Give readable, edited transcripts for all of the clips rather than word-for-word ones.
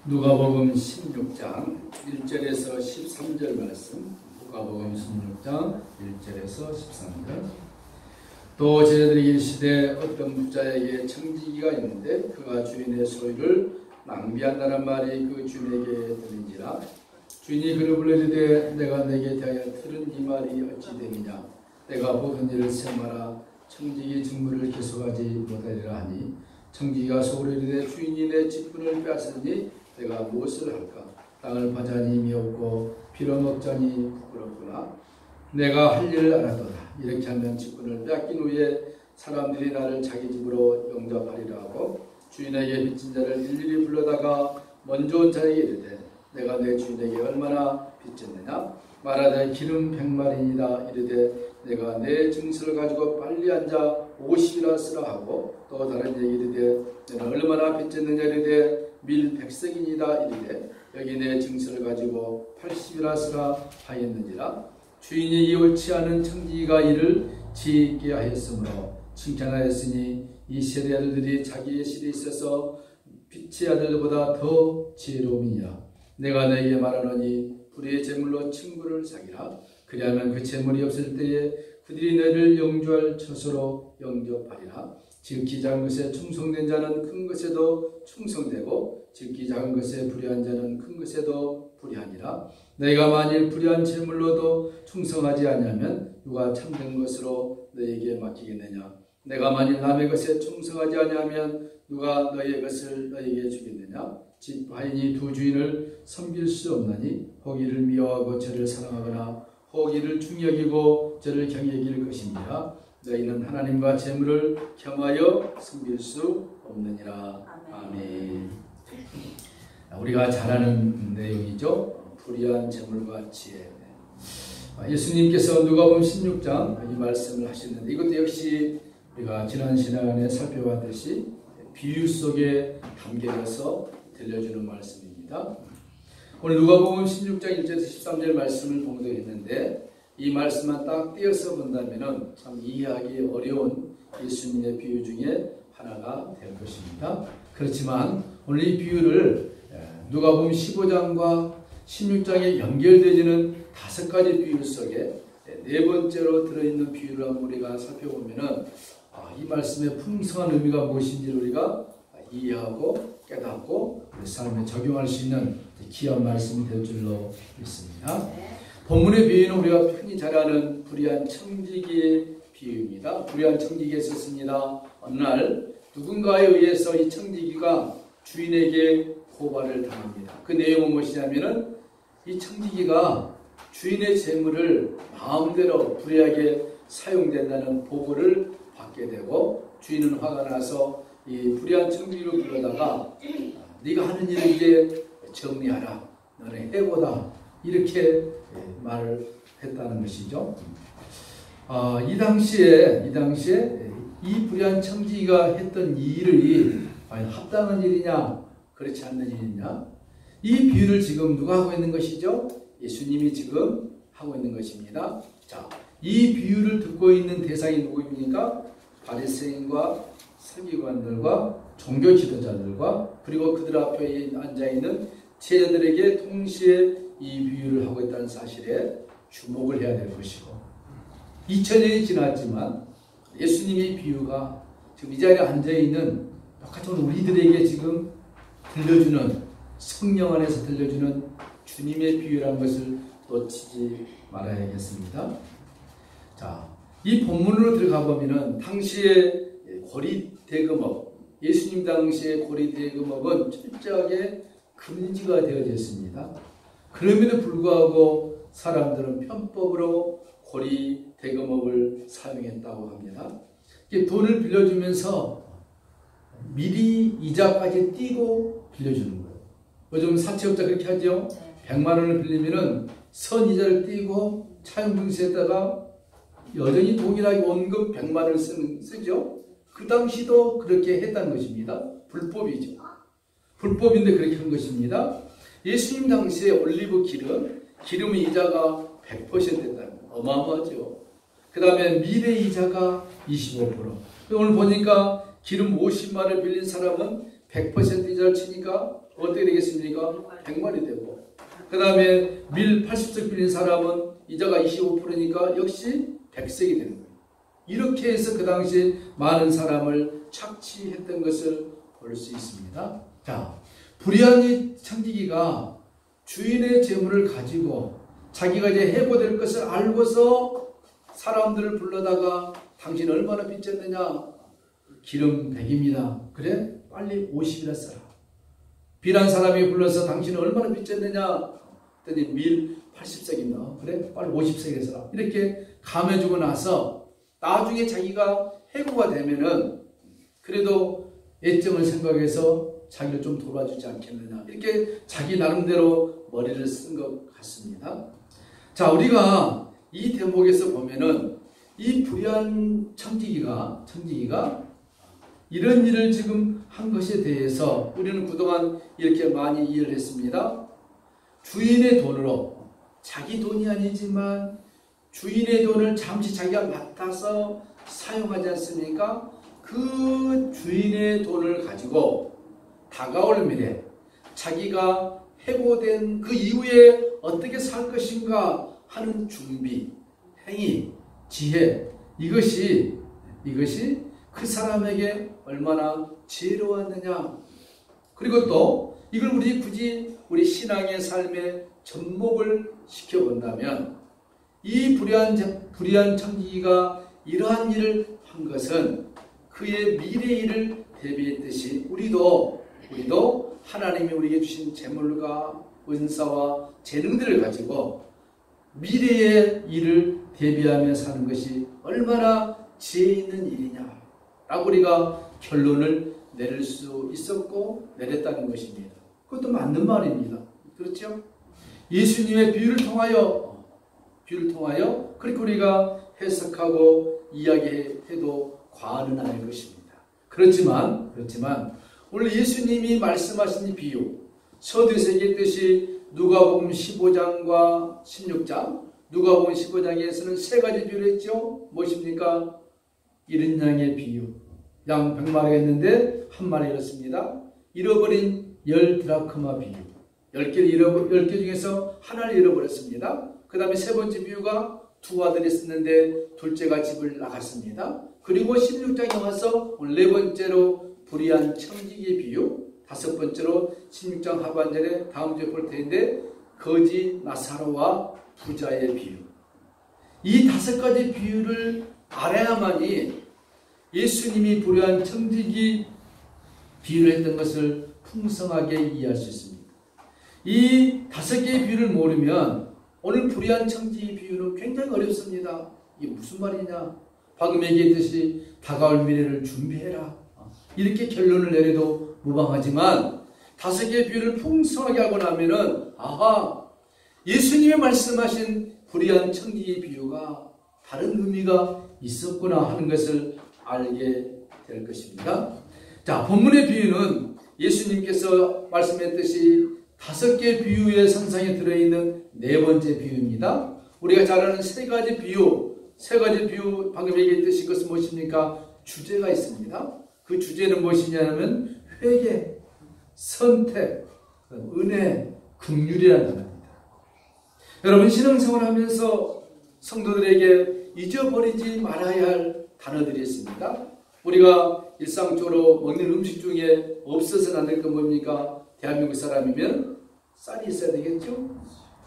누가복음 16장 1절에서 13절 말씀. 누가복음 16장 1절에서 13절. 또 제자들이 이르시되 어떤 부자에게 청지기가 있는데 그가 주인의 소유를 낭비한다는 말이 그 주인에게 들린지라. 주인이 그를 불러이르되 내가 내게 대하여 들은 이 말이 어찌 되느냐. 내가 모든 일을 세마라 청지기 직무를 계속하지 못하리라 하니 청지기가 속으로 이르되 주인이 내 직분을 빼앗으니 내가 무엇을 할까. 땅을 파자니 힘이 없고 빌어먹자니 부끄럽구나. 내가 할 일을 알았도다. 이렇게 하면 직분을 빼앗긴 후에 사람들이 나를 자기 집으로 영접하리라 하고 주인에게 빚진 자를 일일이 불러다가 먼저 온 자에게 이르되 내가 내 주인에게 얼마나 빚졌느냐. 말하되 기름 100마리이다. 이르되 내가 내 증서를 가지고 빨리 앉아 50이라 쓰라 하고 또 다른 얘기 이르되 내가 얼마나 빚졌느냐. 이르되 밀 100석이니이다. 이르되 여기 내 증서를 가지고 80이라 쓰라 하였느니라. 주인이 이 옳지 않은 청지기가 이를 지게 하였으므로 칭찬하였으니 이 세대 아들들이 자기의 실에 있어서 빛의 아들보다 더 지혜로움이니라. 내가 너에게 말하노니 불의의 재물로 친구를 사귀라. 그리하면 그 재물이 없을 때에 그들이 너를 영주할 처소로 영접하리라. 지극히 작은 것에 충성된 자는 큰 것에도 충성되고 지극히 작은 것에 불의한 자는 큰 것에도 불의하니라. 너희가 만일 불의한 재물로도 충성하지 아니하면 누가 참된 것으로 너희에게 맡기겠느냐. 내가 만일 남의 것에 충성하지 아니하면 누가 너희의 것을 너희에게 주겠느냐. 집 하인이 두 주인을 섬길 수 없나니 혹 이를 미워하고 저를 사랑하거나 혹 이를 중여기고 저를 경여길 것이니라. 너희는 하나님과 재물을 겸하여 섬길 수 없느니라. 아멘. 우리가 잘 아는 내용이죠. 불의한 재물과 지혜. 예수님께서 누가복음 16장 이 말씀을 하셨는데 이것도 역시 우리가 지난 시간에 살펴봤듯이 비유 속에 담겨서 들려주는 말씀입니다. 오늘 누가복음 16장 1절에서 13절 말씀을 봉독했는데 이 말씀만 딱 떼어서 본다면 참 이해하기 어려운 예수님의 비유 중에 하나가 될 것입니다. 그렇지만 오늘 이 비유를 누가복음 15장과 16장에 연결되지는 5가지 비유 속에 네 번째로 들어있는 비유를 한번 우리가 살펴보면 이 말씀의 풍성한 의미가 무엇인지를 우리가 이해하고 깨닫고 우리 삶에 적용할 수 있는 귀한 말씀이 될 줄로 믿습니다. 본문의 비유는 우리가 흔히 잘 아는 불의한 청지기의 비유입니다. 불의한 청지기가 있었습니다. 어느 날 누군가에 의해서 이 청지기가 주인에게 고발을 당합니다. 그 내용은 무엇이냐면은 이 청지기가 주인의 재물을 마음대로 불의하게 사용된다는 보고를 받게 되고 주인은 화가 나서 이 불의한 청지기를 불러다가 네가 하는 일을 이제 정리하라. 너네 해보다. 이렇게 말을 했다는 것이죠. 이 당시에 이 불의한 청지기가 했던 이 일이 과연 합당한 일이냐 그렇지 않는 일이냐. 이 비유를 지금 누가 하고 있는 것이죠? 예수님이 지금 하고 있는 것입니다. 자, 이 비유를 듣고 있는 대상이 누구입니까? 바리새인과 서기관들과 종교 지도자들과 그리고 그들 앞에 앉아있는 제자들에게 동시에 이 비유를 하고 있다는 사실에 주목을 해야 될 것이고 2000년이 지났지만 예수님의 비유가 지금 이 자리에 앉아있는 똑같은 우리들에게 지금 들려주는 성령 안에서 들려주는 주님의 비유라는 것을 놓치지 말아야겠습니다. 자, 이 본문으로 들어가 보면은 당시의 고리대금업, 예수님 당시의 고리대금업은 철저하게 금지가 되어져 있습니다. 그럼에도 불구하고 사람들은 편법으로 고리대금업을 사용했다고 합니다. 돈을 빌려주면서 미리 이자까지 띄고 빌려주는 거예요. 요즘 사채업자 그렇게 하죠. 100만 원을 빌리면은 선이자를 띄고 차용증서에다가 여전히 동일하게 원금 100만 원을 쓰죠. 그 당시도 그렇게 했다는 것입니다. 불법이죠. 불법인데 그렇게 한 것입니다. 예수님 당시에 올리브 기름 이자가 100%였다는 거예요. 어마어마하죠. 그 다음에 미래 이자가 25%. 오늘 보니까 기름 50만을 빌린 사람은 100% 이자를 치니까 어떻게 되겠습니까? 100만이 되고, 그 다음에 밀 80석 빌린 사람은 이자가 25%니까 역시 100석이 되는 거예요. 이렇게 해서 그 당시에 많은 사람을 착취했던 것을 볼 수 있습니다. 자, 불의한 이 청지기가 주인의 재물을 가지고 자기가 이제 해고될 것을 알고서 사람들을 불러다가 당신 얼마나 빚졌느냐? 기름 100입니다. 그래? 빨리 50이나 써라. 비난 사람이 불러서 당신은 얼마나 빚졌느냐? 했더니 밀 80석입니다. 그래? 빨리 50석에 써라. 이렇게 감해주고 나서 나중에 자기가 해고가 되면은 그래도 애정을 생각해서 자기를 좀 돌봐주지 않겠느냐. 이렇게 자기 나름대로 머리를 쓴 것 같습니다. 자, 우리가 이 대목에서 보면은 이 불의한 청지기가 이런 일을 지금 한 것에 대해서 우리는 그동안 이렇게 많이 이해를 했습니다. 주인의 돈으로, 자기 돈이 아니지만 주인의 돈을 잠시 자기가 맡아서 사용하지 않습니까? 그 주인의 돈을 가지고 다가올 미래, 자기가 해고된 그 이후에 어떻게 살 것인가 하는 준비, 행위, 지혜, 이것이 그 사람에게 얼마나 지혜로웠느냐. 그리고 또 이걸 굳이 우리 신앙의 삶에 접목을 시켜본다면 이 불의한 청지기가 이러한 일을 한 것은 그의 미래 일을 대비했듯이 우리도 하나님이 우리에게 주신 재물과 은사와 재능들을 가지고 미래의 일을 대비하며 사는 것이 얼마나 지혜 있는 일이냐 라고 우리가 결론을 내릴 수 있었고 내렸다는 것입니다. 그것도 맞는 말입니다. 그렇죠? 예수님의 비유를 통하여 그렇게 우리가 해석하고 이야기해도 과언은 아닐 것입니다. 그렇지만 오늘 예수님이 말씀하신 이 비유, 서두에서 얘기했듯이 누가복음 15장과 16장, 누가복음 15장에서는 세 가지 비유를 했죠. 무엇입니까? 잃은 양의 비유. 양 100마리가 있는데 한 마리 잃었습니다. 잃어버린 10드라크마 비유. 10개 중에서 하나를 잃어버렸습니다. 그 다음에 세 번째 비유가 두 아들이 있었는데 둘째가 집을 나갔습니다. 그리고 16장에 와서 오늘 네 번째로 불의한 청지기의 비유, 다섯 번째로 16장 하반절에 다음 주에 볼 텐데 거지 나사로와 부자의 비유. 이 다섯 가지 비유를 알아야만이 예수님이 불의한 청지기 비유를 했던 것을 풍성하게 이해할 수 있습니다. 이 다섯 개의 비유를 모르면 오늘 불의한 청지기 비유는 굉장히 어렵습니다. 이게 무슨 말이냐? 방금 얘기했듯이 다가올 미래를 준비해라. 이렇게 결론을 내려도 무방하지만 다섯 개의 비유를 풍성하게 하고 나면은 아하, 예수님이 말씀하신 불의한 청지기의 비유가 다른 의미가 있었구나 하는 것을 알게 될 것입니다. 자, 본문의 비유는 예수님께서 말씀했듯이 다섯 개의 비유의 선상에 들어있는 네 번째 비유입니다. 우리가 잘 아는 세 가지 비유 방금 얘기했듯이 그것은 무엇입니까? 주제가 있습니다. 그 주제는 무엇이냐면 회개, 선택, 은혜, 긍휼이라는 단어입니다. 여러분 신앙생활 하면서 성도들에게 잊어버리지 말아야 할 단어들이 있습니다. 우리가 일상적으로 먹는 음식 중에 없어서는 안 될 건 뭡니까? 대한민국 사람이면 쌀이 있어야 되겠죠?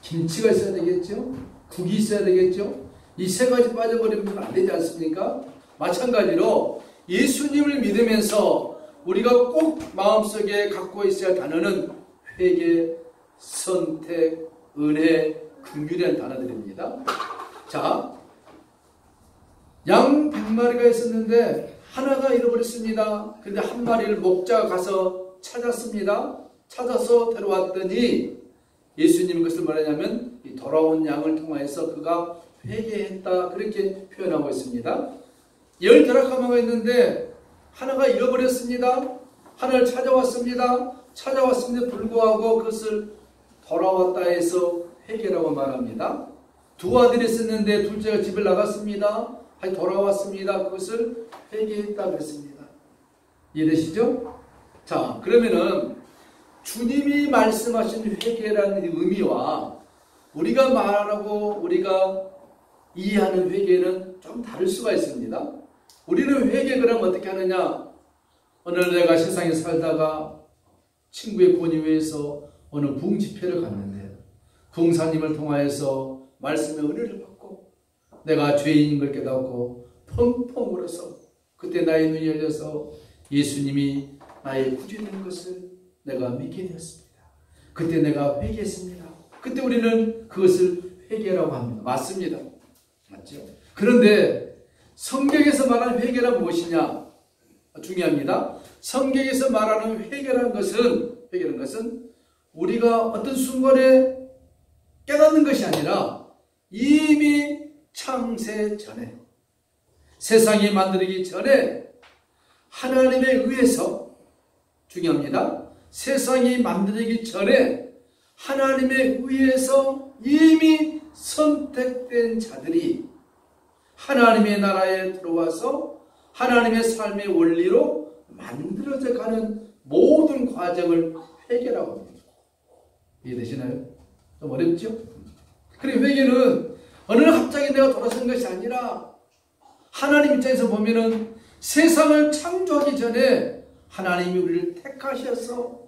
김치가 있어야 되겠죠? 국이 있어야 되겠죠? 이 세 가지 빠져버리면 안 되지 않습니까? 마찬가지로 예수님을 믿으면서 우리가 꼭 마음속에 갖고 있어야 할 단어는 회개, 선택, 은혜, 긍휼이라는 단어들입니다. 자, 양 100마리가 있었는데 하나가 잃어버렸습니다. 그런데 한 마리를 목자가 가서 찾았습니다. 찾아서 데려왔더니 예수님은 그것을 말하냐면 이 돌아온 양을 통하여서 그가 회개했다, 그렇게 표현하고 있습니다. 10드라크마가 있는데 하나가 잃어버렸습니다. 하나를 찾아왔습니다. 불구하고 그것을 돌아왔다 해서 회개라고 말합니다. 두 아들이 있었는데 둘째가 집을 나갔습니다. 돌아왔습니다. 그것을 회개했다 그랬습니다. 이해되시죠? 자, 그러면은 주님이 말씀하신 회개라는 의미와 우리가 말하고 우리가 이해하는 회개는 좀 다를 수가 있습니다. 우리는 회개 그러면 어떻게 하느냐? 오늘 내가 세상에 살다가 친구의 권유에서 어느 부흥 집회를 갔는데 부흥사님을 통하여서 말씀의 은혜를 받고 내가 죄인인 걸 깨닫고 펑펑 울어서 그때 나의 눈이 열려서 예수님이 나의 구주인 것을 내가 믿게 되었습니다. 그때 내가 회개했습니다. 그때 우리는 그것을 회개라고 합니다. 맞습니다. 맞죠? 그런데 성경에서 말하는 회개란 무엇이냐? 중요합니다. 성경에서 말하는 회개라는 것은 우리가 어떤 순간에 깨닫는 것이 아니라 이미 창세 전에 세상이 만들기 전에 하나님에 의해서 중요합니다. 세상이 만들기 전에 하나님에 의해서 이미 선택된 자들이 하나님의 나라에 들어와서 하나님의 삶의 원리로 만들어져 가는 모든 과정을 회개라고 합니다. 이해되시나요? 좀 어렵죠? 그리고 회개는 어느 날 갑자기 내가 돌아선 것이 아니라 하나님 입장에서 보면은 세상을 창조하기 전에 하나님이 우리를 택하셔서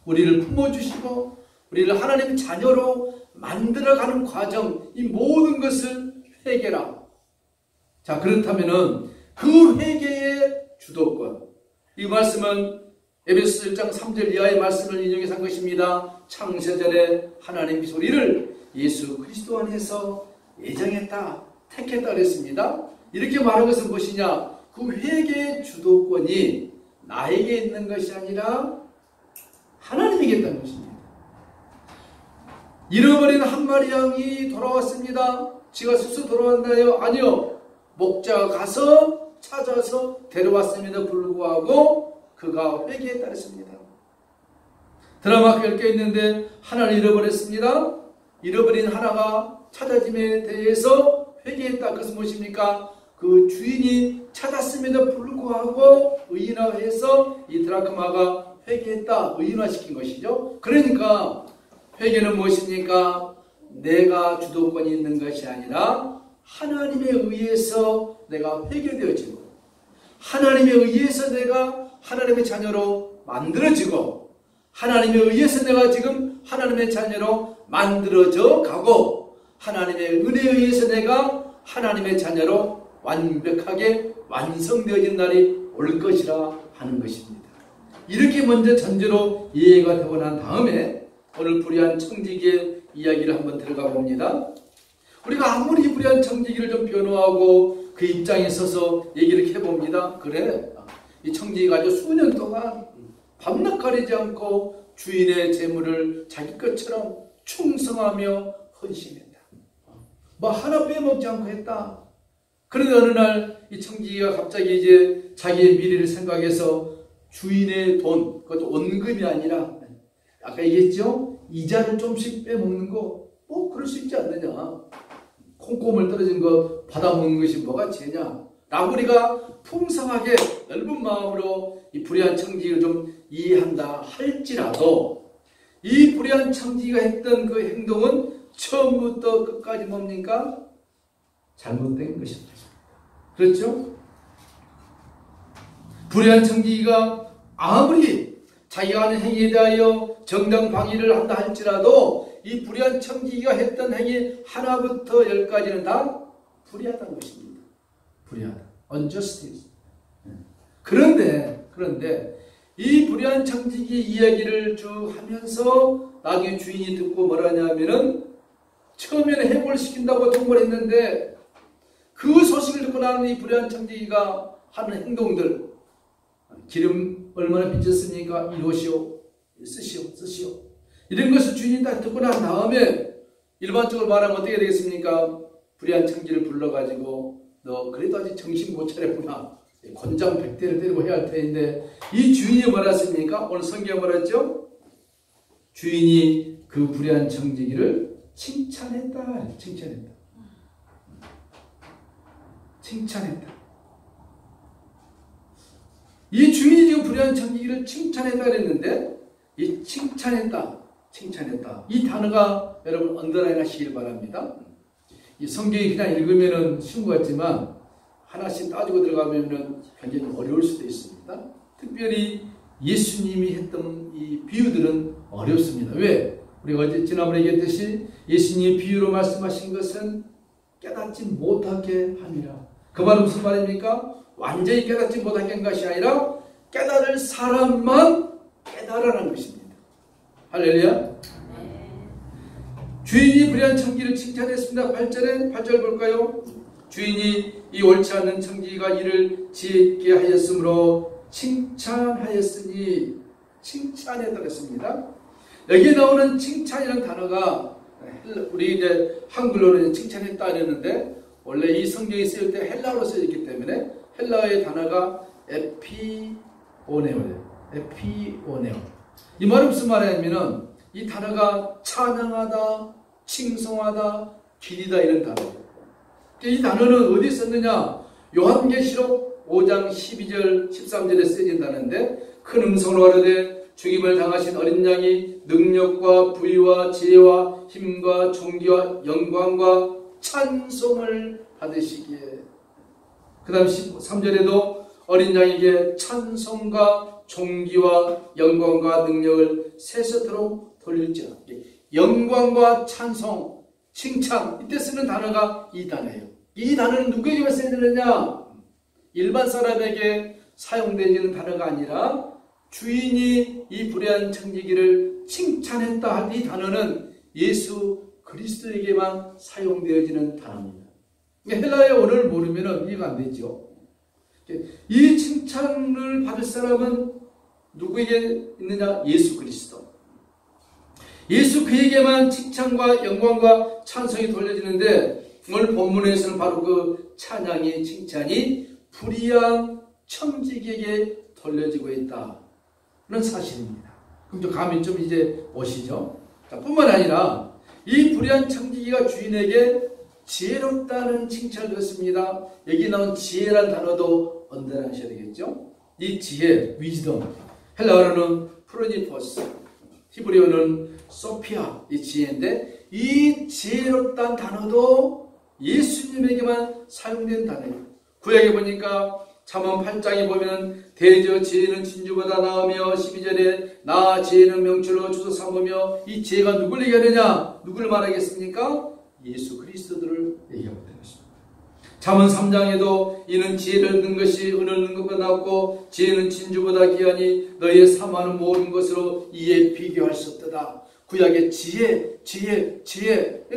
우리를 품어주시고 우리를 하나님의 자녀로 만들어가는 과정, 이 모든 것을 회개라. 자, 그렇다면은 그 회개의 주도권, 이 말씀은 에베소 1장 3절 이하의 말씀을 인용해서 한 것입니다. 창세전에 하나님이 우리를 예수 그리스도 안에서 예정했다, 택했다 그랬습니다. 이렇게 말한 것은 무엇이냐? 그 회개의 주도권이 나에게 있는 것이 아니라 하나님에게 있다는 것입니다. 잃어버린 한 마리 양이 돌아왔습니다. 지가 스스로 돌아왔나요? 아니요. 목자가 가서 찾아서 데려왔음에도 불구하고 그가 회개했다 했습니다. 드라마 엮여 있는데 하나를 잃어버렸습니다. 잃어버린 하나가 찾아짐에 대해서 회개했다. 그것은 무엇입니까? 그 주인이 찾았음에도 불구하고 의인화해서 이 드라크마가 회개했다. 의인화시킨 것이죠. 그러니까 회개는 무엇입니까? 내가 주도권이 있는 것이 아니라 하나님에 의해서 내가 회개되어지고 하나님에 의해서 내가 하나님의 자녀로 만들어지고 하나님에 의해서 내가 지금 하나님의 자녀로 만들어져 가고 하나님의 은혜에 의해서 내가 하나님의 자녀로 완벽하게 완성되어진 날이 올 것이라 하는 것입니다. 이렇게 먼저 전제로 이해가 되고 난 다음에 오늘 불의한 청지기의 이야기를 한번 들어가 봅니다. 우리가 아무리 불의한 청지기를 좀 변호하고 그 입장에 서서 얘기를 해봅니다. 그래, 이 청지기가 아주 수년 동안 밤낮 가리지 않고 주인의 재물을 자기 것처럼 충성하며 헌신했다. 뭐 하나 빼먹지 않고 했다. 그런데 어느 날 이 청지기가 갑자기 이제 자기의 미래를 생각해서 주인의 돈, 그것도 원금이 아니라 아까 얘기했죠? 이자를 좀씩 빼먹는 거, 뭐 그럴 수 있지 않느냐. 콩고물 떨어진 거 받아먹는 것이 뭐가 죄냐. 라고 우리가 풍성하게 넓은 마음으로 이 불의한 청지기를 좀 이해한다 할지라도 이 불의한 청지기가 했던 그 행동은 처음부터 끝까지 뭡니까? 잘못된 것입니다. 그렇죠? 불의한 청지기가 아무리 자기가 하는 행위에 대하여 정당방위를 한다 할지라도 이 불의한 청지기가 했던 행위 하나부터 10까지는 다 불의하다는 것입니다. 불의하다. unjustice. 그런데 이 불의한 청지기 이야기를 쭉 하면서 나중에 주인이 듣고 뭐라 하냐면은 처음에는 해고를 시킨다고 통보를 했는데 그 소식을 듣고 나는 이 불의한 청지기가 하는 행동들, 기름 얼마나 빚졌으니까 이러시오, 쓰시오 이런 것을 주인이 딱 듣고 난 다음에 일반적으로 말하면 어떻게 되겠습니까? 불의한 청지를 불러가지고 너 그래도 아직 정신 못 차렸구나, 권장백대를 때리고 해야 할 텐데 이 주인이 뭐라 했습니까? 오늘 성경에 뭐라 했죠? 주인이 그 불의한 청지기를 칭찬했다. 이 주인이 지금 불의한 청지기를 칭찬했다 그랬는데, 이 칭찬했다 이 단어가 여러분 언더라인 하시길 바랍니다. 이 성경이 그냥 읽으면은 쉬운 것 같지만 하나씩 따지고 들어가면은 굉장히 어려울 수도 있습니다. 특별히 예수님이 했던 이 비유들은 어렵습니다. 왜? 우리가 어제 지난번에 얘기했듯이 예수님이 비유로 말씀하신 것은 깨닫지 못하게 함이라. 그 말은 무슨 말입니까? 완전히 깨닫지 못하게 한 것이 아니라 깨달을 사람만 깨달으라는 것입니다. 할렐루야. 주인이 불의한 청지기를 칭찬했습니다. 8절 볼까요? 주인이 이 옳지 않는 청지기가 이를 지혜 하였으므로 칭찬하였으니, 칭찬했다고 했습니다. 여기에 나오는 칭찬이라는 단어가 우리 이제 한글로는 칭찬했다 했는데, 원래 이 성경이 쓰일 때 헬라어로 쓰였기 때문에 헬라어의 단어가 에피오네오예요. 에피오네오. 이 말은 무슨 말이냐면은 이 단어가 찬양하다, 칭송하다, 기리다 이런 단어예요. 이 단어는 어디 썼느냐? 요한계시록 5장 12절 13절에 쓰여진다는데, 큰 음성으로 가로되 죽임을 당하신 어린 양이 능력과 부위와 지혜와 힘과 존귀와 영광과 찬송을 받으시기에. 그 다음 13절에도 어린 양에게 찬송과 존귀와 영광과 능력을 세세토록 돌릴지어다. 영광과 찬송, 칭찬, 이때 쓰는 단어가 이 단어예요. 이 단어는 누구에게 쓰여지느냐? 일반 사람에게 사용되는 단어가 아니라 주인이 이 불의한 청지기를 칭찬했다 할 이 단어는 예수 그리스도에게만 사용되어지는 단어입니다. 헬라의 언어를 모르면 이해가 안 되죠. 이 칭찬을 받을 사람은 누구에게 있느냐? 예수 그리스도. 예수 그에게만 칭찬과 영광과 찬송이 돌려지는데, 오늘 본문에서는 바로 그 찬양이, 칭찬이 불의한 청지기에게 돌려지고 있다는 사실입니다. 그럼 좀 감이 좀 이제 오시죠? 자, 뿐만 아니라 이 불의한 청지기가 주인에게 지혜롭다는 칭찬을 들었습니다. 여기 나온 지혜라는 단어도 언더라인하셔야 되겠죠? 이 지혜, 위즈덤, 헬라어로는 프로니포스, 히브리어는 소피아, 이 지혜인데, 이 지혜롭다는 단어도 예수님에게만 사용된 단어예요. 구약에 보니까 잠언 8장에 보면 대저 지혜는 진주보다 나으며, 12절에 나 지혜는 명철로 주소 삼으며, 이 지혜가 누굴 얘기하느냐? 누구를 말하겠습니까? 예수 그리스도를 얘기하고 있는 것입니다. 잠언 3장에도 이는 지혜를 얻는 것이 은을 얻는 것보다 낫고 지혜는 진주보다 귀하니 너의 사모하는 모든 것으로 이에 비교할 수 없도다. 구약의 지혜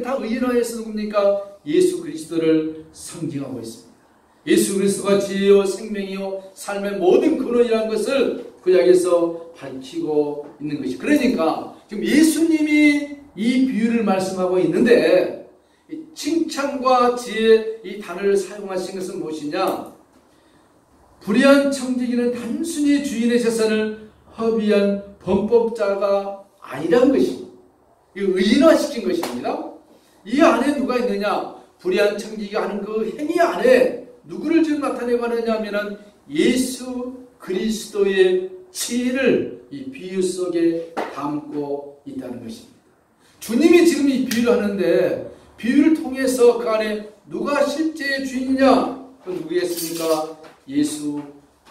다 의인화해서 누굽니까? 예수 그리스도를 상징하고 있습니다. 예수 그리스도가 지혜요 생명이요 삶의 모든 근원이라는 것을 구약에서 밝히고 있는 것이. 그러니까 지금 예수님이 이 비유를 말씀하고 있는데, 이 칭찬과 지혜 이 단어를 사용하신 것은 무엇이냐? 불의한 청지기는 단순히 주인의 재산을 허비한 범법자가 아니라는 것입니다. 의인화시킨 것입니다. 이 안에 누가 있느냐? 불의한 청지기가 하는 그 행위 안에 누구를 지금 나타내고 하느냐면 예수 그리스도의 지혜를 이 비유 속에 담고 있다는 것입니다. 주님이 지금 이 비유를 하는데, 비유를 통해서 그 안에 누가 실제의 주인이냐? 그 누구겠습니까? 예수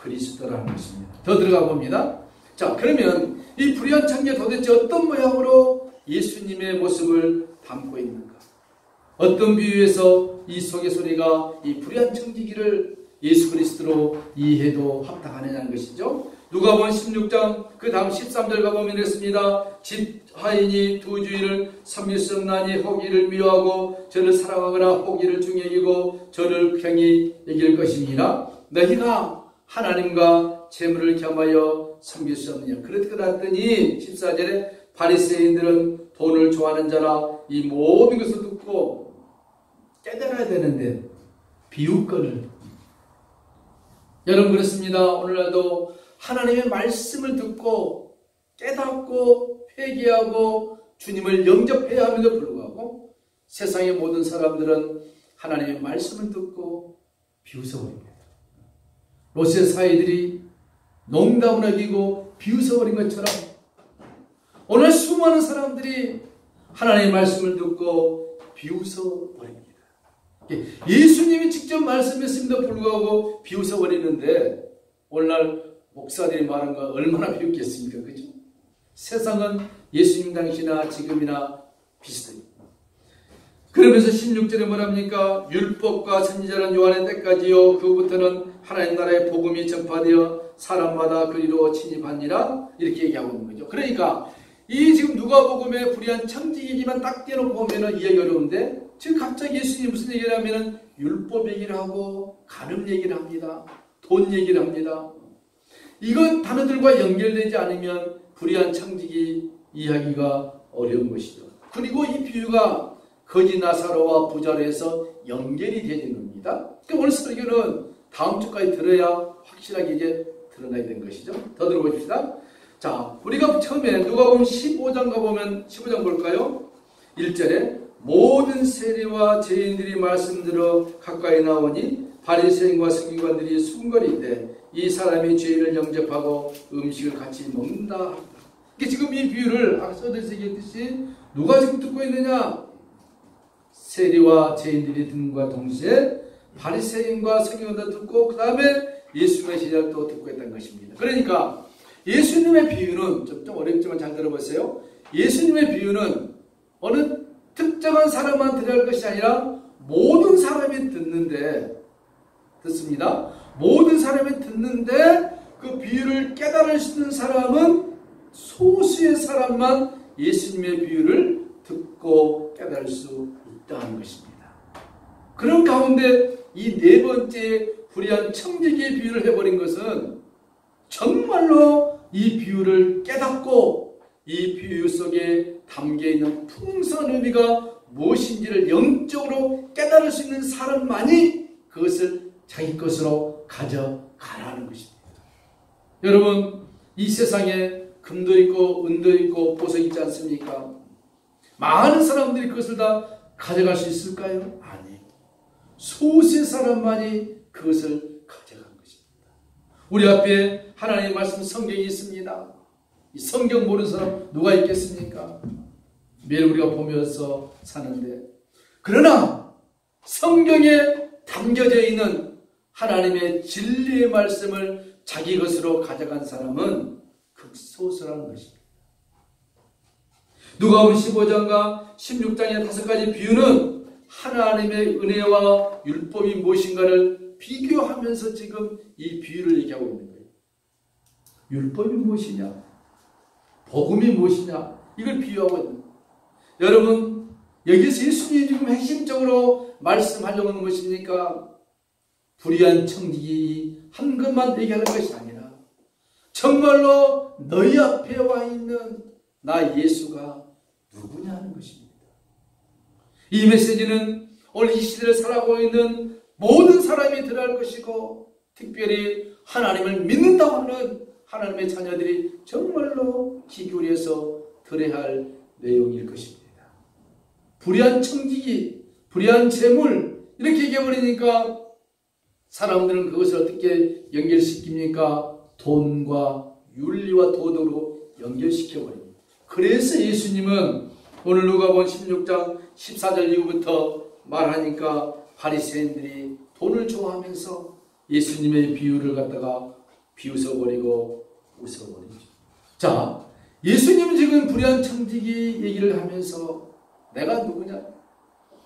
그리스도라는 것입니다. 더 들어가 봅니다. 자, 그러면 이 불의한 청지기가 도대체 어떤 모양으로 예수님의 모습을 담고 있는가? 어떤 비유에서 이 속의 소리가 이 불의한 청지기를 예수 그리스도로 이해해도 합당하느냐는 것이죠. 누가복음 16장 그 다음 13절 가보면 이렇습니다. 집 하인이 두 주인을 섬길 수 없나니 혹이를 미워하고 저를 사랑하거나 혹이를 중히 여기고 저를 경히 여길 것입니다. 너희가 하나님과 재물을 겸하여 섬길 수 없느냐? 그랬더니 14절에 바리새인들은 돈을 좋아하는 자라 이 모든 것을 듣고 깨달아야 되는데 비웃거늘. 여러분 그렇습니다. 오늘날도 하나님의 말씀을 듣고 깨닫고 회개하고 주님을 영접해야 함에도 불구하고 세상의 모든 사람들은 하나님의 말씀을 듣고 비웃어버립니다. 롯의 사이들이 농담을 여기고 비웃어버린 것처럼 오늘 수많은 사람들이 하나님의 말씀을 듣고 비웃어버립니다. 예수님이 직접 말씀했음에도 불구하고 비웃어버리는데 오늘날 목사들이 말한 거 얼마나 비웃겠습니까? 그죠? 세상은 예수님 당시나 지금이나 비슷해요. 그러면서 16절에 뭐랍니까? 율법과 선지자는 요한의 때까지요. 그부터는 하나님 나라의 복음이 전파되어 사람마다 그리로 침입하니라. 이렇게 얘기하고 있는 거죠. 그러니까 이 지금 누가복음의 불의한 청지 얘기만 딱 떼놓고 보면은 이해가 어려운데 지금 갑자기 예수님이 무슨 얘기를 하면은 율법 얘기를 하고 간음 얘기를 합니다. 돈 얘기를 합니다. 이건 단어들과 연결되지 않으면 불의한 청지기 이해하기가 어려운 것이죠. 그리고 이 비유가 거지 나사로와 부자로 해서 연결이 되는 겁니다. 그러니까 오늘 설교는 다음 주까지 들어야 확실하게 이제 드러나야 되는 것이죠. 더 들어보십시다. 자, 우리가 처음에 누가복음 15장 가보면 15장 볼까요? 1절에 모든 세리와 죄인들이 말씀들어 가까이 나오니 바리새인과 서기관들이 숨거리되 이 사람이 죄인을 영접하고 음식을 같이 먹는다. 이게 지금 이 비유를 앞서서 얘기했듯이 누가 지금 듣고 있느냐? 세리와 죄인들이 듣는과 동시에 바리새인과 서기관도 듣고 그 다음에 예수님의 제자도 듣고 있다는 것입니다. 그러니까 예수님의 비유는 좀 어렵지만 잘 들어보세요. 예수님의 비유는 어느 특정한 사람만 들어야 할 것이 아니라 모든 사람이 듣습니다. 모든 사람이 듣는데 그 비유를 깨달을 수 있는 사람은 소수의 사람만 예수님의 비유를 듣고 깨달을 수 있다는 것입니다. 그런 가운데 이 네 번째 불의한 청지기의 비유를 해버린 것은 정말로 이 비유를 깨닫고 이 비유 속에 담겨있는 풍성한 의미가 무엇인지를 영적으로 깨달을 수 있는 사람만이 그것을 자기 것으로 가져가라는 것입니다. 여러분, 이 세상에 금도 있고 은도 있고 보석 있지 않습니까? 많은 사람들이 그것을 다 가져갈 수 있을까요? 아니에요. 소수의 사람만이 그것을 가져간 것입니다. 우리 앞에 하나님의 말씀 성경이 있습니다. 이 성경 모르는 사람 누가 있겠습니까? 매일 우리가 보면서 사는데, 그러나 성경에 담겨져 있는 하나님의 진리의 말씀을 자기 것으로 가져간 사람은 극소수라는 것입니다. 누가복음 15장과 16장의 5가지 비유는 하나님의 은혜와 율법이 무엇인가를 비교하면서 지금 이 비유를 얘기하고 있는 거예요. 율법이 무엇이냐? 복음이 무엇이냐? 이걸 비유하고 있는 거예요. 여러분, 여기서 예수님이 지금 핵심적으로 말씀하려고 하는 것입니까? 불의한 청지기 한 것만 얘기하는 것이 아니라 정말로 너희 앞에 와 있는 나 예수가 누구냐는 것입니다. 이 메시지는 오늘 이 시대를 살아가고 있는 모든 사람이 들어야 할 것이고, 특별히 하나님을 믿는다고 하는 하나님의 자녀들이 정말로 귀 기울여서 들어야 할 내용일 것입니다. 불의한 청지기, 불의한 재물 이렇게 얘기해버리니까 사람들은 그것을 어떻게 연결시킵니까? 돈과 윤리와 도덕으로 연결시켜버립니다. 그래서 예수님은 오늘 누가복음 16장 14절 이후부터 말하니까 바리새인들이 돈을 좋아하면서 예수님의 비유를 갖다가 비웃어버리고 웃어버리죠. 자, 예수님은 지금 불의한 청지기 얘기를 하면서 내가 누구냐?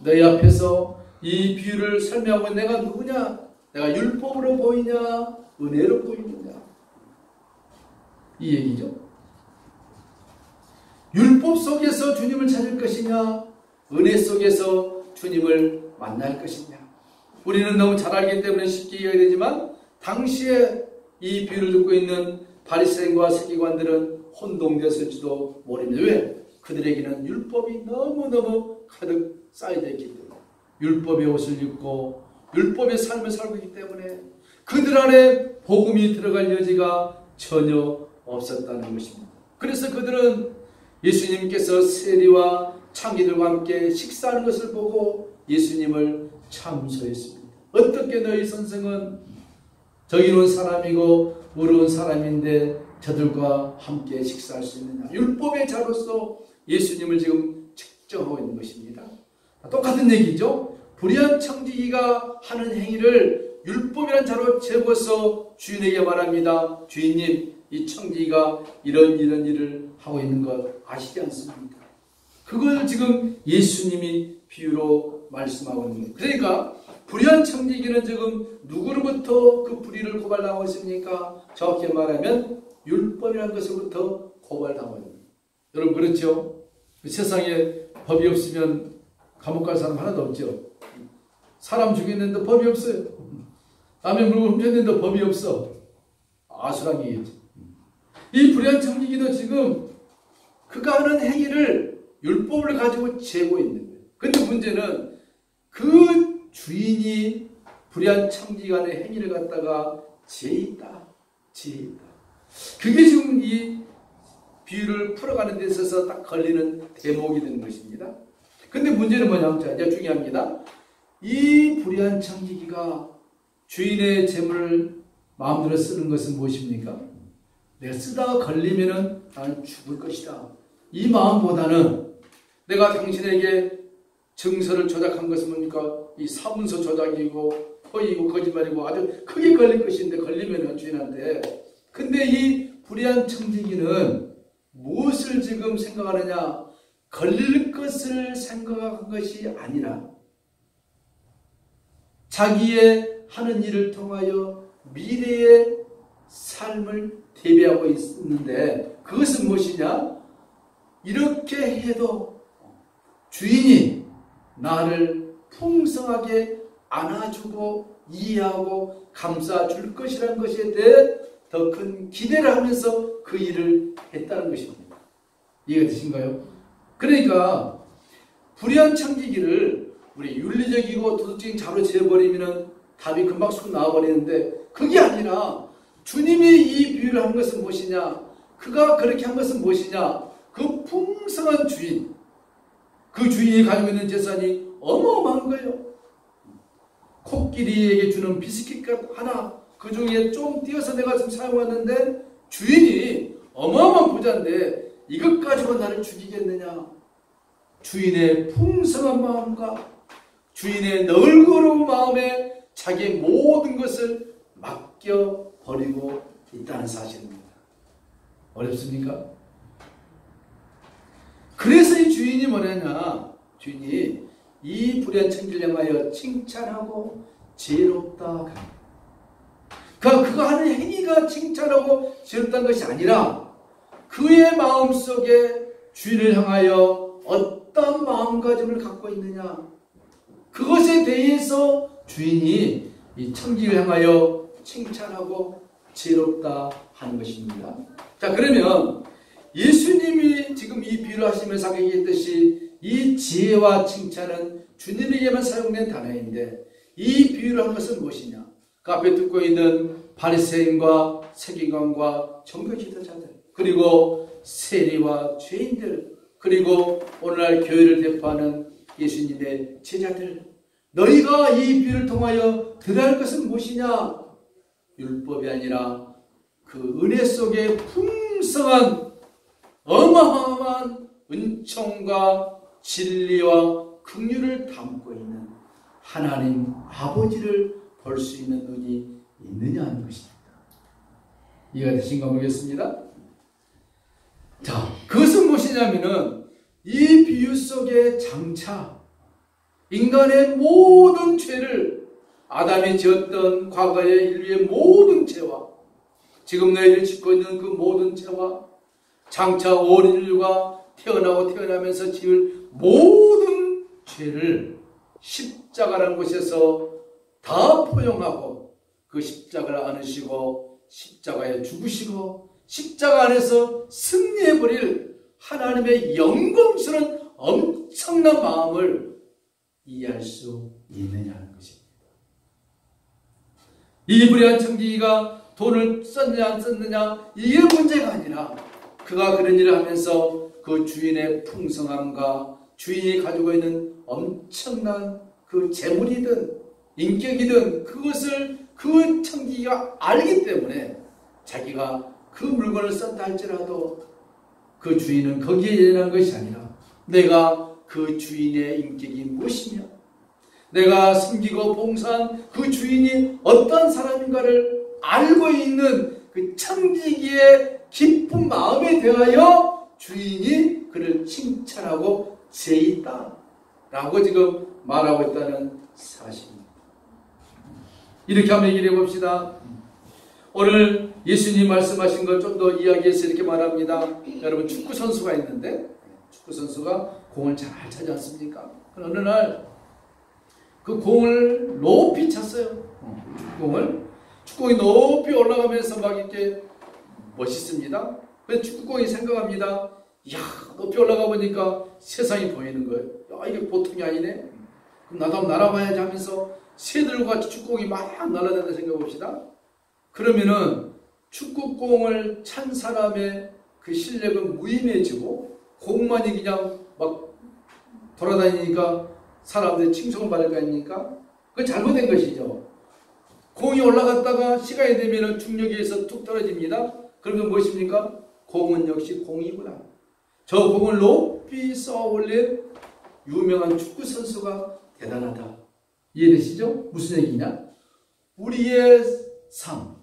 너희 앞에서 이 비유를 설명하고 내가 누구냐? 내가 율법으로 보이냐? 은혜로 보이느냐? 이 얘기죠. 율법 속에서 주님을 찾을 것이냐? 은혜 속에서 주님을 만날 것이냐? 우리는 너무 잘 알기 때문에 쉽게 이해가 되지만 당시에 이 비유를 듣고 있는 바리새인과 서기관들은 혼동되었을지도 모릅니다. 왜? 그들에게는 율법이 너무너무 가득 쌓여져 있기 때문에, 율법의 옷을 입고 율법의 삶을 살고 있기 때문에 그들 안에 복음이 들어갈 여지가 전혀 없었다는 것입니다. 그래서 그들은 예수님께서 세리와 창기들과 함께 식사하는 것을 보고 예수님을 참소했습니다. 어떻게 너희 선생은 저기는 사람이고 어려운 사람인데 저들과 함께 식사할 수 있느냐. 율법의 자로서 예수님을 지금 측정하고 있는 것입니다. 똑같은 얘기죠. 불의한 청지기가 하는 행위를 율법이라는 자로 재고서 주인에게 말합니다. 주인님, 이 청지기가 이런 일을 하고 있는 것 아시지 않습니까? 그걸 지금 예수님이 비유로 말씀하고 있는 거예요. 그러니까 불의한 청지기는 지금 누구로부터 그 불의를 고발당하고 있습니까? 정확히 말하면 율법이라는 것으로부터 고발당하고 있는 거예요. 여러분 그렇죠? 세상에 법이 없으면 감옥 갈 사람 하나도 없죠. 사람 죽였는데 법이 없어요. 남의 물건 훔쳤는데 법이 없어. 아수라기겠지. 이 불의한 청지기도 지금 그가 하는 행위를 율법을 가지고 재고 있는 거예요. 근데 문제는 그 주인이 불의한 청지기간의 행위를 갖다가 재있다. 그게 지금 이 비유를 풀어가는 데 있어서 딱 걸리는 대목이 되는 것입니다. 근데 문제는 뭐냐면, 자, 중요합니다. 이 불의한 청지기가 주인의 재물을 마음대로 쓰는 것은 무엇입니까? 내가 쓰다가 걸리면은 나는 죽을 것이다. 이 마음보다는 내가 당신에게 증서를 조작한 것은 뭡니까? 이 사문서 조작이고 허위고 거짓말이고 아주 크게 걸릴 것인데 걸리면은 주인한테. 근데 이 불의한 청지기는 무엇을 지금 생각하느냐? 걸릴 것을 생각한 것이 아니라 자기의 하는 일을 통하여 미래의 삶을 대비하고 있는데 그것은 무엇이냐? 이렇게 해도 주인이 나를 풍성하게 안아주고 이해하고 감싸줄 것이라는 것에 대해 더 큰 기대를 하면서 그 일을 했다는 것입니다. 이해가 되신가요? 그러니까 불의한 청지기를 우리 윤리적이고 도덕적인 자로 재버리면 답이 금방 쑥 나와버리는데 그게 아니라 주님이 이 비유를 한 것은 무엇이냐? 그가 그렇게 한 것은 무엇이냐? 그 풍성한 주인, 그 주인이 가지고 있는 재산이 어마어마한 거예요. 코끼리에게 주는 비스킷 하나 그 중에 좀 띄어서 내가 지금 사용하는데 주인이 어마어마한 부자인데 이것 가지고 나를 죽이겠느냐? 주인의 풍성한 마음과 주인의 널거로운 마음에 자기의 모든 것을 맡겨버리고 있다는 사실입니다. 어렵습니까? 그래서 이 주인이 뭐냐냐? 주인이 이 불의한 청지기를 향하여 칭찬하고 지혜롭다. 그가 하는 행위가 칭찬하고 지혜롭다는 것이 아니라 그의 마음속에 주인을 향하여 어떤 마음가짐을 갖고 있느냐? 그것에 대해서 주인이 이 청지기를 향하여 칭찬하고 지혜롭다 하는 것입니다. 자, 그러면 예수님이 지금 이 비유를 하시면서 얘기했듯이 이 지혜와 칭찬은 주님에게만 사용된 단어인데 이 비유를 한 것은 무엇이냐? 그 앞에 듣고 있는 바리새인과 서기관과 종교 지도자들 그리고 세리와 죄인들 그리고 오늘날 교회를 대표하는 예수님의 제자들 너희가 이 비유를 통하여 들어야 할 것은 무엇이냐? 율법이 아니라 그 은혜 속에 풍성한 어마어마한 은총과 진리와 긍휼을 담고 있는 하나님 아버지를 볼 수 있는 눈이 있느냐 하는 것입니다. 이해가 되신가 모르겠습니다. 자, 그것은 무엇이냐면은 이 비유 속에 장차 인간의 모든 죄를 아담이 지었던 과거의 인류의 모든 죄와 지금 너희들이 짓고 있는 그 모든 죄와 장차 온 인류가 태어나면서 지을 모든 죄를 십자가라는 곳에서 다 포용하고 그 십자가를 안으시고 십자가에 죽으시고 십자가 안에서 승리해버릴 하나님의 영광스러운 엄청난 마음을 이해할 수 있느냐는 것입니다. 이 불의한 청지기가 돈을 썼느냐 안 썼느냐 이게 문제가 아니라 그가 그런 일을 하면서 그 주인의 풍성함과 주인이 가지고 있는 엄청난 그 재물이든 인격이든 그것을 그 청지기가 알기 때문에 자기가 그 물건을 썼다 할지라도 그 주인은 거기에 예민한 것이 아니라 내가 그 주인의 인격이 무엇이며 내가 섬기고 봉사한 그 주인이 어떤 사람인가를 알고 있는 그 청지기의 기쁜 마음에 대하여 주인이 그를 칭찬하고 죄있다 라고 지금 말하고 있다는 사실입니다. 이렇게 한번 얘기해 봅시다. 오늘 예수님 말씀하신 걸 좀 더 이야기해서 이렇게 말합니다. 여러분 축구 선수가 있는데 축구 선수가 공을 잘 차지 않습니까? 어느 날 그 공을 높이 찼어요. 축구공이 높이 올라가면서 막 이렇게 멋있습니다. 그래서 축구공이 생각합니다. 이야, 높이 올라가 보니까 세상이 보이는 거예요. 야, 이게 보통이 아니네. 그럼 나도 한번 날아봐야지 하면서 새들과 같이 축구공이 막 날아다닌다 생각해 봅시다. 그러면은 축구공을 찬 사람의 그 실력은 무의미해지고 공만이 그냥 막 돌아다니니까 사람들이 칭송을 받을 거 아닙니까? 그건 잘못된 것이죠. 공이 올라갔다가 시간이 되면 중력에 의해서 툭 떨어집니다. 그러면 무엇입니까? 공은 역시 공이구나. 저 공을 높이 쏘아 올린 유명한 축구 선수가 대단하다. 이해되시죠? 무슨 얘기냐? 우리의 삶,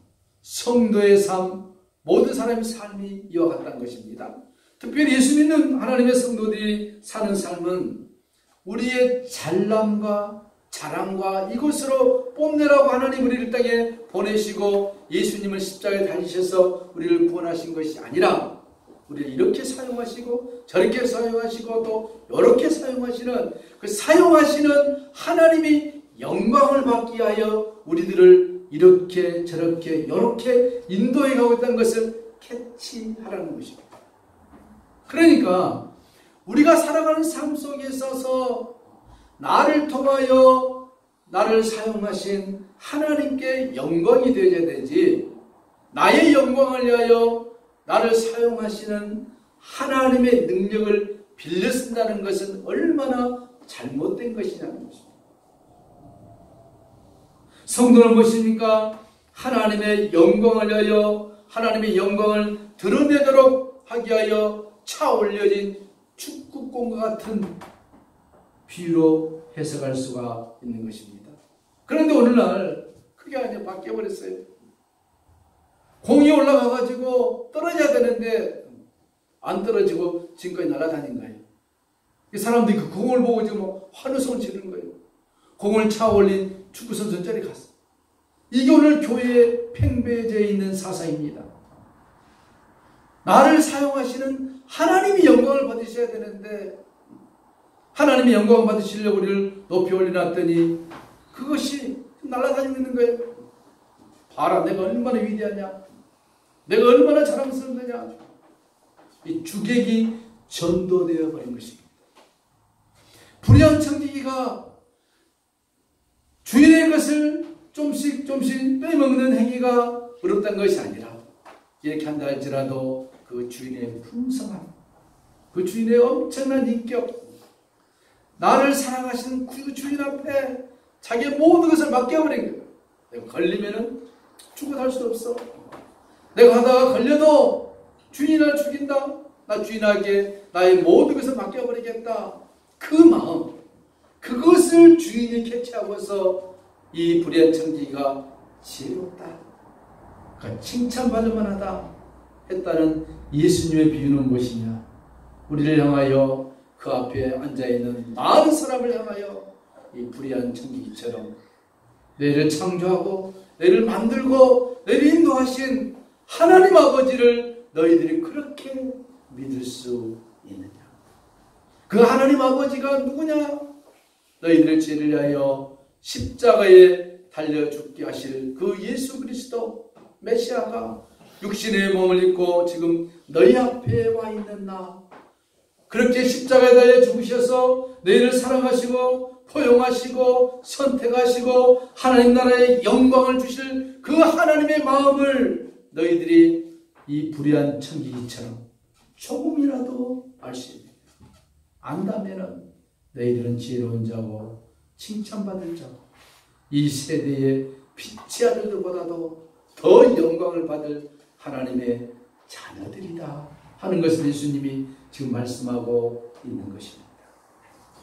성도의 삶, 모든 사람의 삶이 이와 같다는 것입니다. 특별히 예수 믿는 하나님의 성도들이 사는 삶은 우리의 잘남과 자랑과 이것으로 뽐내라고 하나님 우리를 땅에 보내시고 예수님을 십자가에 달리셔서 우리를 구원하신 것이 아니라 우리를 이렇게 사용하시고 저렇게 사용하시고 또 이렇게 사용하시는 그 사용하시는 하나님이 영광을 받기 위하여 우리들을 이렇게 저렇게 이렇게 인도해 가고 있다는 것을 캐치하라는 것입니다. 그러니까 우리가 살아가는 삶 속에 있어서 나를 통하여 나를 사용하신 하나님께 영광이 되어야 되지, 나의 영광을 위하여 나를 사용하시는 하나님의 능력을 빌려 쓴다는 것은 얼마나 잘못된 것이냐는 것입니다. 성도는 무엇입니까? 하나님의 영광을 위하여 하나님의 영광을 드러내도록 하기 위하여 차올려진 축구공과 같은 비유로 해석할 수가 있는 것입니다. 그런데 오늘날 그게 아니라 바뀌어버렸어요. 공이 올라가가지고 떨어져야 되는데 안 떨어지고 지금까지 날아다닌 거예요. 사람들이 그 공을 보고 지금 환호성을 지르는 거예요. 공을 차올린 축구선수는 저리 갔어. 이게 오늘 교회에 팽배해져 있는 사상입니다. 나를 사용하시는 하나님이 영광을 받으셔야 되는데 하나님이 영광을 받으시려고 우리를 높이 올려놨더니 그것이 날아다니고 있는 거예요. 봐라, 내가 얼마나 위대하냐, 내가 얼마나 자랑스럽느냐. 이 주객이 전도되어 버린 것입니다. 불의한 청지기가 주인의 것을 좀씩 빼먹는 행위가 어렵다는 것이 아니라 이렇게 한다 할지라도 그 주인의 풍성함, 그 주인의 엄청난 인격, 나를 사랑하시는 그 주인 앞에 자기의 모든 것을 맡겨버린 거예요. 내가 걸리면은 죽어갈 수도 없어. 내가 하다가 걸려도 주인이 나를 죽인다. 나 주인에게 나의 모든 것을 맡겨버리겠다. 그 마음, 그것을 주인이 캐치하고서 이 불의한 청지기가 지혜롭다, 칭찬받을 만하다 했다는 예수님의 비유는 무엇이냐? 우리를 향하여 그 앞에 앉아있는 많은 사람을 향하여 이 불의한 청지기처럼 너희를 창조하고 너희를 만들고 너희를 인도하신 하나님 아버지를 너희들이 그렇게 믿을 수 있느냐? 그 하나님 아버지가 누구냐? 너희들의 죄를 위하여 십자가에 달려 죽게 하실 그 예수 그리스도 메시아가 육신의 몸을 입고 지금 너희 앞에 와 있는 나, 그렇게 십자가에 달려 죽으셔서 너희를 사랑하시고 포용하시고 선택하시고 하나님 나라의 영광을 주실 그 하나님의 마음을 너희들이 이 불의한 청지기처럼 조금이라도 알 수 있는, 안다면은 너희들은 지혜로운 자고 칭찬받을 자고 이 세대의 빛의 아들들보다도 더 영광을 받을 하나님의 자녀들이다 하는 것을 예수님이 지금 말씀하고 있는 것입니다.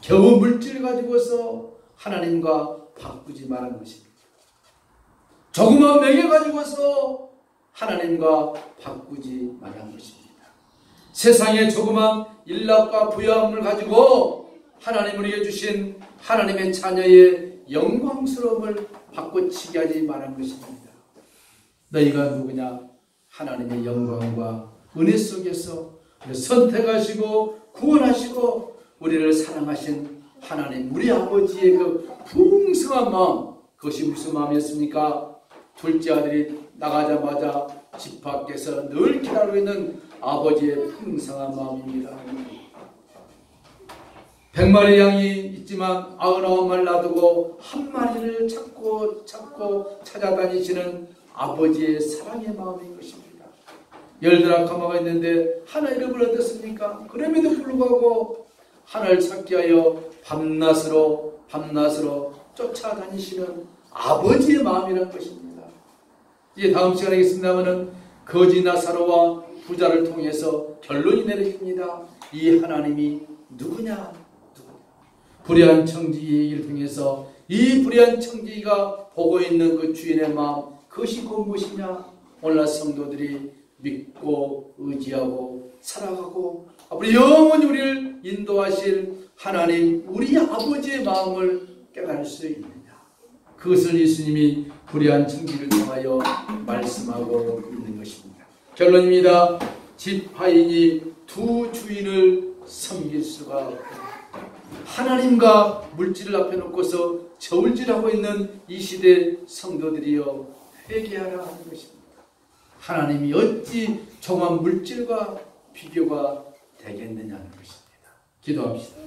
겨우 물질 가지고서 하나님과 바꾸지 말라는 것입니다. 조그만 명예 가지고서 하나님과 바꾸지 말라는 것입니다. 세상의 조그만 일락과 부여함을 가지고 하나님 우리에게 주신 하나님의 자녀의 영광스러움을 바꿔치기 하지 말라는 것입니다. 너희가 누구냐? 하나님의 영광과 은혜 속에서 선택하시고 구원하시고 우리를 사랑하신 하나님 우리 아버지의 그 풍성한 마음, 그것이 무슨 마음이었습니까? 둘째 아들이 나가자마자 집 밖에서 늘 기다리고 있는 아버지의 풍성한 마음입니다. 100마리 양이 있지만 99마리를 놔두고 한 마리를 찾고 찾아다니시는 아버지의 사랑의 마음인 것입니다. 10 가마가 있는데 하나 잃어버려 어떻습니까? 그럼에도 불구하고 하나를 찾기 위하여 밤낮으로 쫓아다니시는 아버지의 마음이라는 것입니다. 이제 다음 시간에 있습니다마는 거지 나사로와 부자를 통해서 결론이 내려집니다. 이 하나님이 누구냐? 불의한 청지기를 통해서 이 불의한 청지기가 보고 있는 그 주인의 마음, 그것이 곧 무엇이냐? 오늘날 성도들이 믿고 의지하고 살아가고 앞으로 영원히 우리를 인도하실 하나님 우리 아버지의 마음을 깨달을 수 있느냐? 그것을 예수님이 불의한 청지기를 통하여 말씀하고 있는 것입니다. 결론입니다. 집하인이 두 주인을 섬길 수가 없다. 하나님과 물질을 앞에 놓고서 저울질하고 있는 이 시대 성도들이여 회개하라 하는 것입니다. 하나님이 어찌 종한 물질과 비교가 되겠느냐는 것입니다. 기도합시다.